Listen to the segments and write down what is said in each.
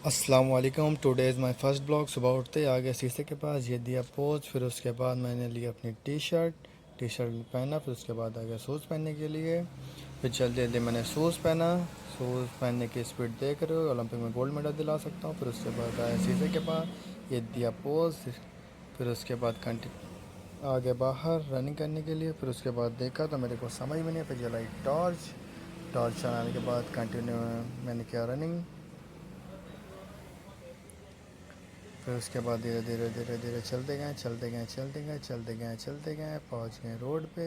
अस्सलाम वालेकुम। Today is my first blog. सुबह उठते ही आ गए शीशे के पास, ये दिया पोज। फिर उसके बाद मैंने लिया अपनी टी शर्ट पहना। फिर उसके बाद आ गया शूज़ पहनने के लिए। फिर जल्दी जल्दी मैंने शूज़ पहना। शूज़ पहनने की स्पीड देख रहे हो, ओलंपिक में गोल्ड मेडल दिला सकता हूँ। फिर उसके बाद आया शीशे के पास, ये दिया पोज। फिर उसके बाद आगे बाहर रनिंग करने के लिए। फिर उसके बाद देखा तो मेरे को समझ में नहीं, फिर जलाई टॉर्च। टॉर्च चलाने के बाद कंटिन्यू मैंने किया रनिंग। फिर उसके बाद धीरे धीरे धीरे धीरे चलते गए, पहुंच गए रोड पे।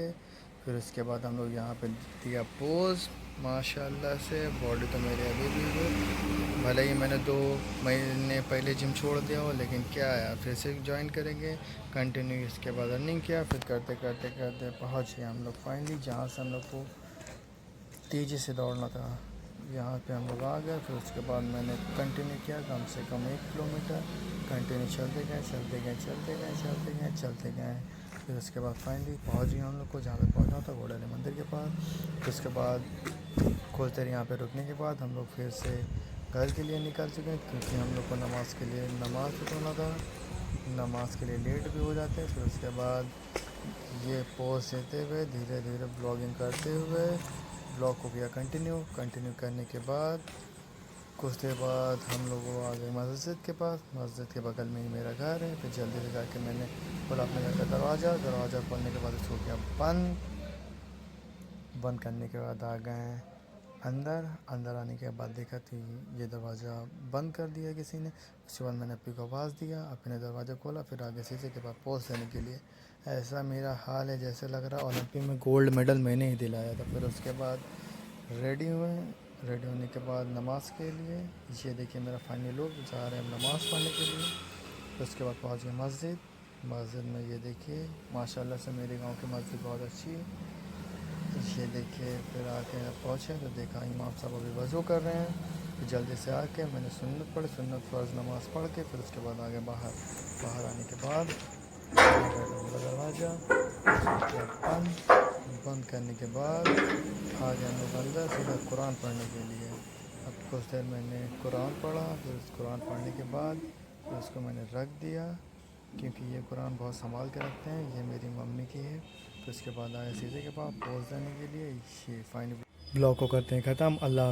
फिर उसके बाद हम लोग यहाँ पे दिया पोज। माशाल्लाह से बॉडी तो मेरी अभी भी है, भले ही मैंने 2 महीने पहले जिम छोड़ दिया हो, लेकिन क्या यार फिर से ज्वाइन करेंगे कंटिन्यू। इसके बाद रनिंग किया, फिर करते करते करते पहुँच गए हम लोग फाइनली जहाँ से हम लोग को तेज़ी से दौड़ना था। यहाँ पे हम लोग आ गए। फिर उसके बाद मैंने कंटिन्यू किया कम से कम 1 किलोमीटर। कंटिन्यू चलते गए। फिर उसके बाद फाइनली पहुँच गए हम लोग को जहाँ पे पहुँचना था, घोड़े वाले मंदिर के पास। फिर उसके बाद कुछ देर यहाँ पे रुकने के बाद हम लोग फिर से घर के लिए निकल चुके हैं, क्योंकि हम लोग को नमाज़ पढ़ना था। नमाज के लिए लेट भी हो जाते हैं। फिर उसके बाद ये पोज देते हुए धीरे धीरे ब्लॉगिंग करते हुए ब्लॉग को किया कंटिन्यू करने के बाद कुछ देर बाद हम लोग आ गए मस्जिद के पास। मस्जिद के बगल में ही मेरा घर है। फिर जल्दी से जाके मैंने खोला अपने घर का दरवाज़ा खोलने के बाद उसको किया बंद। बंद करने के बाद आ गए अंदर आने के बाद देखा कि ये दरवाज़ा बंद कर दिया किसी ने। उसके बाद मैंने अपनी को आवाज़ दिया, अपने दरवाज़ा खोला, फिर आगे शीशे के पास पोज देने के लिए। ऐसा मेरा हाल है जैसे लग रहा ओलंपिक में गोल्ड मेडल मैंने ही दिलाया था। फिर उसके बाद रेडी हुए। रेडी होने के बाद नमाज़ के लिए, ये देखिए मेरा फाइनल लुक, जा रहे हैं हम नमाज़ पढ़ने के लिए। फिर उसके बाद पहुँच गए मस्जिद में। ये देखिए माशाल्लाह से मेरे गांव की मस्जिद बहुत अच्छी है। ये देखिए फिर आके पहुँचे तो देखा इमाम साहब अभी वज़ू कर रहे हैं। फिर जल्दी से आके मैंने सुन्नत पढ़ी, सुन्नत फ़र्ज़ नमाज़ पढ़ के फिर उसके बाद आगे बाहर आने के बाद दरवाज़ा उसको किया बंद करने के बाद आ गए हम लोग अंदर सीधा कुरान पढ़ने के लिए। अब कुछ देर मैंने कुरान पढ़ा। फिर उस कुरान पढ़ने के बाद फिर उसको मैंने रख दिया, क्योंकि ये कुरान बहुत संभाल के रखते हैं, ये मेरी मम्मी की है। फिर उसके बाद आया शीशे के पास पोज देने के लिए। ये फाइनल ब्लॉग को करते हैं ख़त्म। अल्लाह।